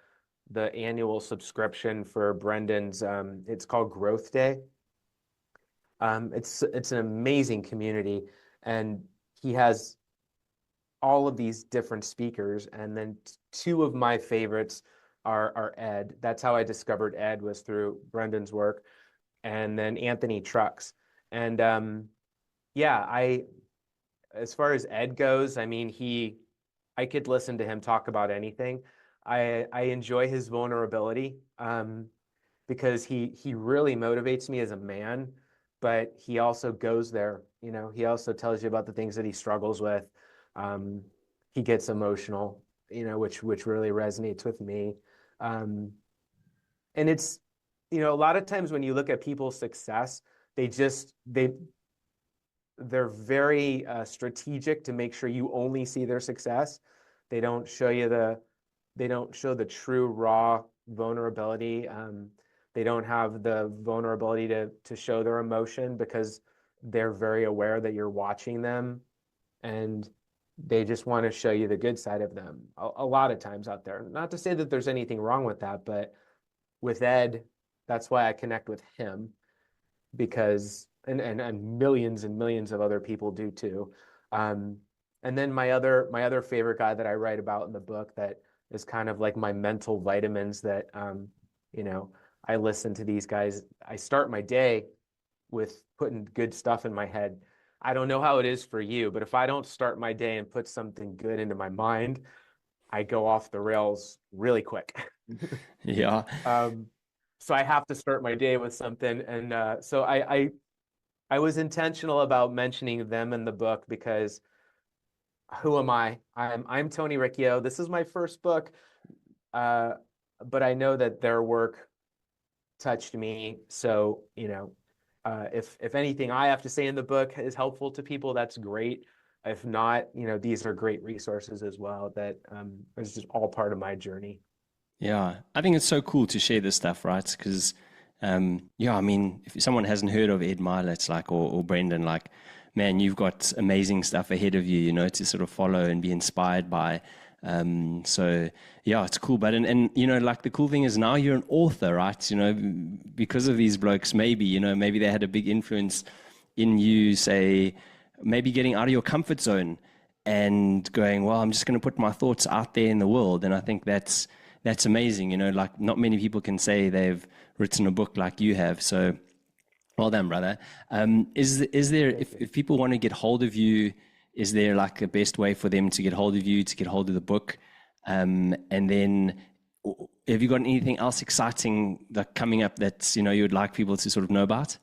annual subscription for Brendan's. It's called Growth Day. It's an amazing community, and he has all of these different speakers, and then two of my favorites are Ed. That's how I discovered Ed, was through Brendan's work, and then Anthony Trucks. And yeah, as far as Ed goes, I mean, I could listen to him talk about anything. I enjoy his vulnerability because he really motivates me as a man, but he also goes there. He also tells you about the things that he struggles with. Um, he gets emotional, which really resonates with me. Um, and it's, a lot of times when you look at people's success, they're very strategic to make sure you only see their success. They don't show you they don't show the true raw vulnerability. They don't have the vulnerability to show their emotion because they're very aware that you're watching them, and they just want to show you the good side of them a lot of times out there. Not to say that there's anything wrong with that, but with Ed, that's why I connect with him, because and millions and millions of other people do too. Um, and then my other favorite guy that I write about in the book, that is kind of like my mental vitamins, that you know, I listen to these guys. I start my day with putting good stuff in my head. I don't know how it is for you, but if I don't start my day and put something good into my mind, I go off the rails really quick. Yeah. um, so I have to start my day with something, and so I was intentional about mentioning them in the book because who am I? I'm Tony Riccio. This is my first book, uh, but I know that their work touched me. So, if anything I have to say in the book is helpful to people, that's great. If not, these are great resources as well that is just all part of my journey. Yeah, I think it's so cool to share this stuff, right? Because, yeah, I mean, if someone hasn't heard of Ed Milet, it's like, or Brendan, like, man, you've got amazing stuff ahead of you, to sort of follow and be inspired by. So, yeah, it's cool. But, and like the cool thing is now you're an author, right? Because of these blokes, maybe they had a big influence in you, say, maybe getting out of your comfort zone and going, well, I'm just going to put my thoughts out there in the world. And I think that's amazing. Like not many people can say they've written a book like you have. So well done, brother. Is there, if people want to get hold of you, is there like a best way for them to get hold of you, to get hold of the book? And then Have you got anything else exciting that coming up that you would like people to sort of know about?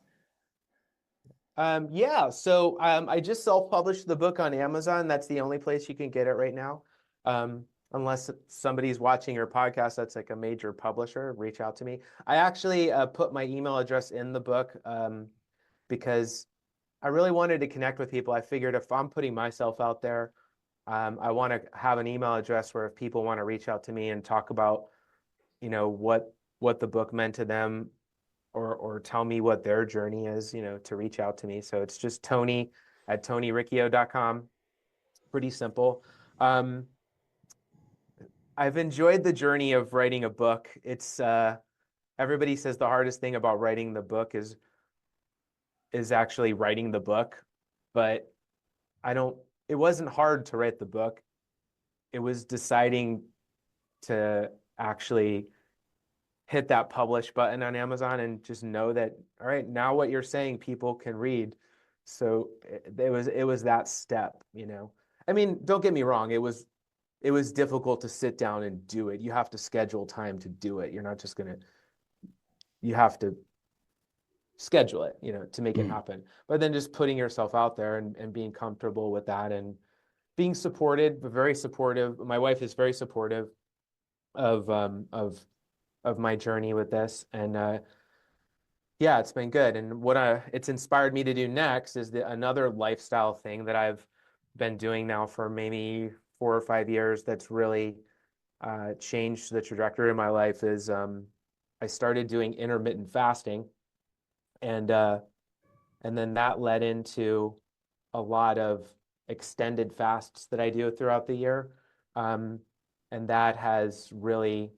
Yeah, so I just self-published the book on Amazon. That's the only place you can get it right now. Unless somebody's watching your podcast that's like a major publisher, reach out to me. I actually put my email address in the book because I really wanted to connect with people. I figured if I'm putting myself out there, I want to have an email address where if people want to reach out to me and talk about, what the book meant to them, or tell me what their journey is, to reach out to me. So it's just Tony@TonyRiccio.com. Pretty simple. Um, I've enjoyed the journey of writing a book. It's everybody says the hardest thing about writing the book is actually writing the book, but I don't. It wasn't hard to write the book. It was deciding to actually hit that publish button on Amazon and just know that, all right, now what you're saying people can read. So it was that step. I mean, don't get me wrong, it was difficult to sit down and do it. You have to schedule time to do it. You're not just gonna, you have to schedule it, to make it Mm. happen. But then just putting yourself out there and being comfortable with that and being supported, but very supportive. My wife is very supportive of my journey with this, and yeah, it's been good. And what it's inspired me to do next is another lifestyle thing that I've been doing now for maybe 4 or 5 years that's really changed the trajectory of my life is I started doing intermittent fasting, and and then that led into a lot of extended fasts that I do throughout the year. Um, and that has really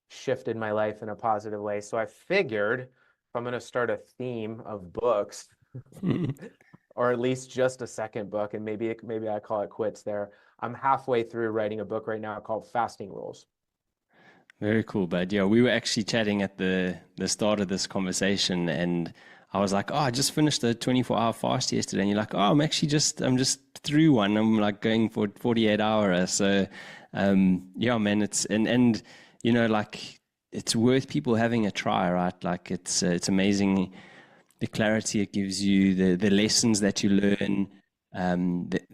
shifted my life in a positive way. So I figured if I'm going to start a theme of books, or at least just a second book, and maybe I call it quits there. I'm halfway through writing a book right now called Fasting Rules. Very cool, bud. Yeah, we were actually chatting at the start of this conversation, and I was like, "Oh, I just finished a 24-hour fast yesterday," and you're like, "Oh, I'm just through one. I'm like going for 48 hour." So, yeah, man, and like it's worth people having a try, right? Like it's amazing the clarity it gives you, the lessons that you learn,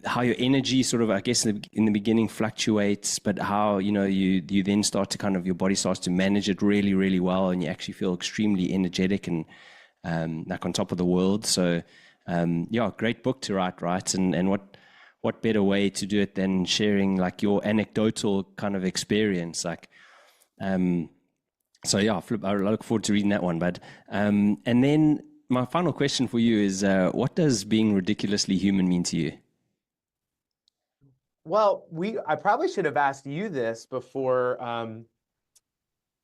how your energy sort of, I guess, in the beginning fluctuates, but how you then start to kind of, your body starts to manage it really, really well, and you actually feel extremely energetic and like on top of the world. So yeah, great book to write, right? And what better way to do it than sharing like your anecdotal kind of experience, like. So yeah, I look forward to reading that one, bud. And then my final question for you is, what does being ridiculously human mean to you? Well, I probably should have asked you this before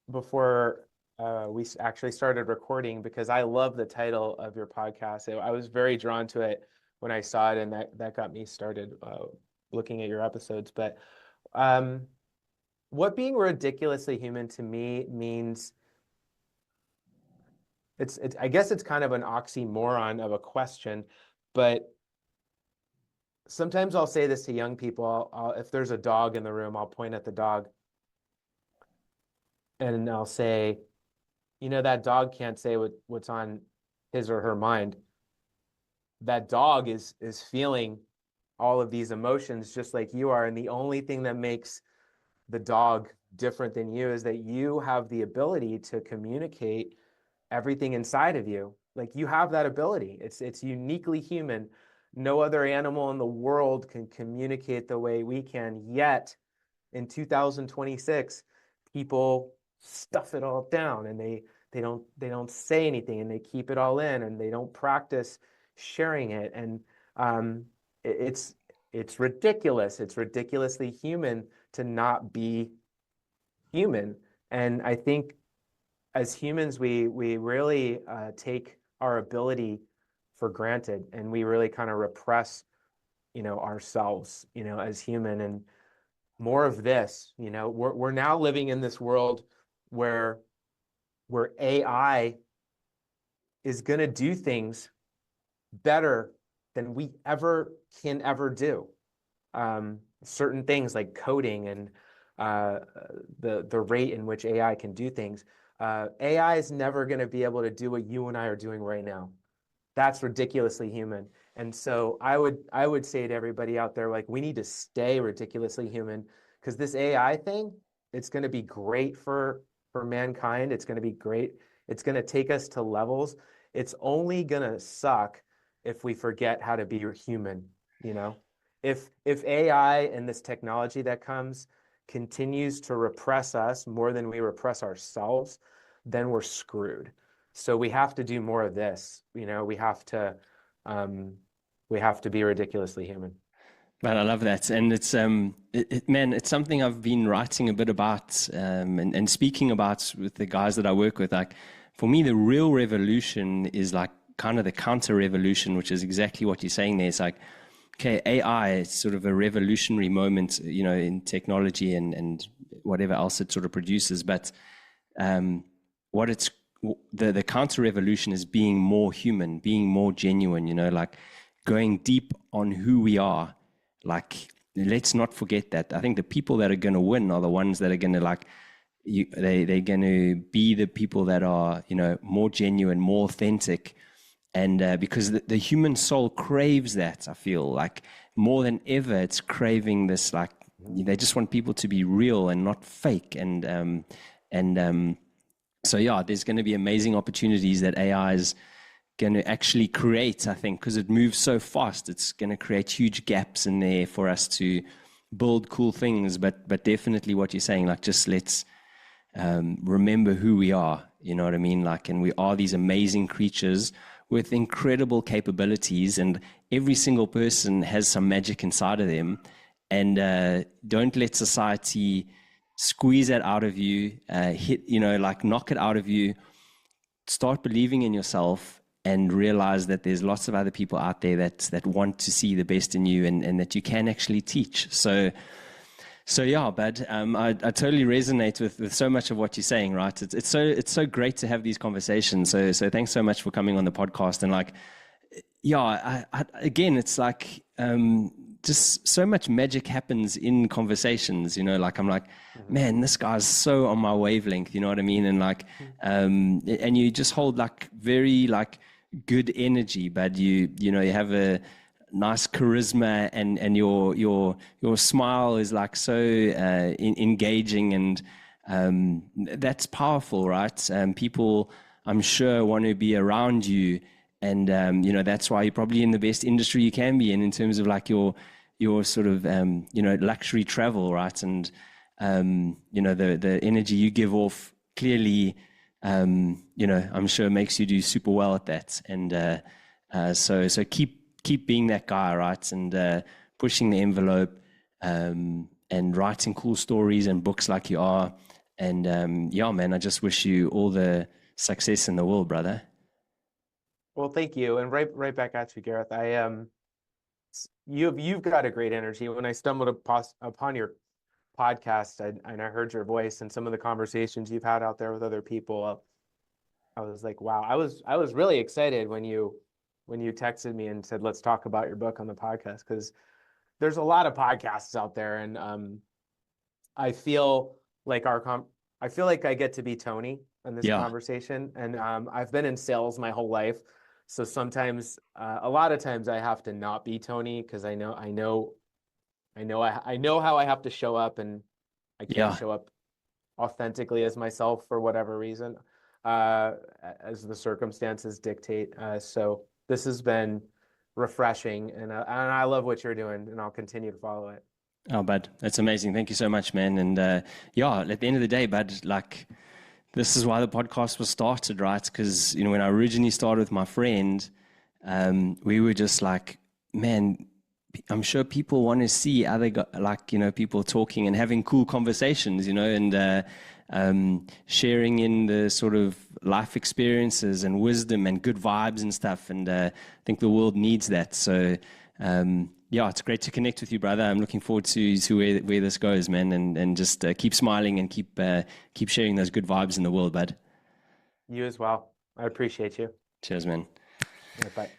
we actually started recording, because I love the title of your podcast. I was very drawn to it when I saw it, and that got me started looking at your episodes. But um, what being ridiculously human to me means, I guess it's kind of an oxymoron of a question, but sometimes I'll say this to young people. If there's a dog in the room, I'll point at the dog and I'll say, that dog can't say what's on his or her mind. That dog is feeling all of these emotions just like you are. And the only thing that makes the dog different than you is that you have the ability to communicate everything inside of you. Like, you have that ability. It's uniquely human. No other animal in the world can communicate the way we can. Yet in 2026, people stuff it all down, and they don't say anything, and they keep it all in, and they don't practice sharing it. And um, it's it's ridiculous. It's ridiculously human to not be human. And I think as humans, we really take our ability for granted, and we really kind of repress, ourselves, as human. And more of this, we're now living in this world where AI is going to do things better than we ever can ever do. Certain things like coding and the rate in which AI can do things. AI is never going to be able to do what you and I are doing right now. That's ridiculously human. And so I would say to everybody out there, like, we need to stay ridiculously human, because this AI thing, it's going to be great for mankind. It's going to be great. It's going to take us to levels. It's only going to suck if we forget how to be human, you know? If AI and this technology that comes continues to repress us more than we repress ourselves, then we're screwed. So we have to do more of this. You know, we have to be ridiculously human. But I love that, and it's man, it's something I've been writing a bit about and speaking about with the guys that I work with. Like, for me, the real revolution is like kind of the counter revolution, which is exactly what you're saying there. It's like, okay, AI is sort of a revolutionary moment, you know, in technology and whatever else it sort of produces. But what it's the counter revolution is being more human, being more genuine, you know, like going deep on who we are. Like, let's not forget that. I think the people that are going to win are the ones that are going to like, they're going to be the people that are, you know, more genuine, more authentic. And because the human soul craves that, I feel like more than ever, it's craving this, like, they just want people to be real and not fake. So yeah, there's going to be amazing opportunities that AI is going to actually create, I think, because it moves so fast. It's going to create huge gaps in there for us to build cool things. But definitely what you're saying, like, just let's remember who we are, you know what I mean? Like, and we are these amazing creatures with incredible capabilities, and every single person has some magic inside of them. And don't let society squeeze that out of you, you know, like knock it out of you. Start believing in yourself and realize that there's lots of other people out there that want to see the best in you, and that you can actually teach. So yeah, bud, I totally resonate with so much of what you're saying, right? It's so great to have these conversations. So thanks so much for coming on the podcast. And like, yeah, again, it's like just so much magic happens in conversations, you know, like I'm like, man, this guy's so on my wavelength, you know what I mean? And like, and you just hold like very like good energy, but you know, you have a nice charisma, and your smile is like so engaging, and that's powerful, right? People, I'm sure, want to be around you, and you know, that's why you're probably in the best industry you can be in terms of like your sort of you know, luxury travel, right? And you know, the energy you give off clearly, you know, I'm sure makes you do super well at that. And so keep being that guy, right? And pushing the envelope, and writing cool stories and books like you are. And yeah, man, I just wish you all the success in the world, brother. Well, thank you, and right back at you, Gareth. You've got a great energy. When I stumbled upon your podcast, and I heard your voice and some of the conversations you've had out there with other people, I was like, wow. I was really excited when you texted me and said, let's talk about your book on the podcast, because there's a lot of podcasts out there, and I feel like I feel like I get to be Tony in this Yeah, conversation, and I've been in sales my whole life, so sometimes, a lot of times, I have to not be Tony, because I know how I have to show up, and I can't yeah. show up authentically as myself for whatever reason, as the circumstances dictate. So this has been refreshing, and I love what you're doing, and I'll continue to follow it. Oh, bud, that's amazing. Thank you so much, man. And yeah, at the end of the day, bud, like, this is why the podcast was started, right? Because, you know, when I originally started with my friend, we were just like, man, I'm sure people want to see other, like, you know, people talking and having cool conversations, you know, and sharing in the sort of life experiences and wisdom and good vibes and stuff. And I think the world needs that. So, yeah, it's great to connect with you, brother. I'm looking forward to where this goes, man, and just keep smiling and keep sharing those good vibes in the world, bud. You as well. I appreciate you. Cheers, man. All right, bye.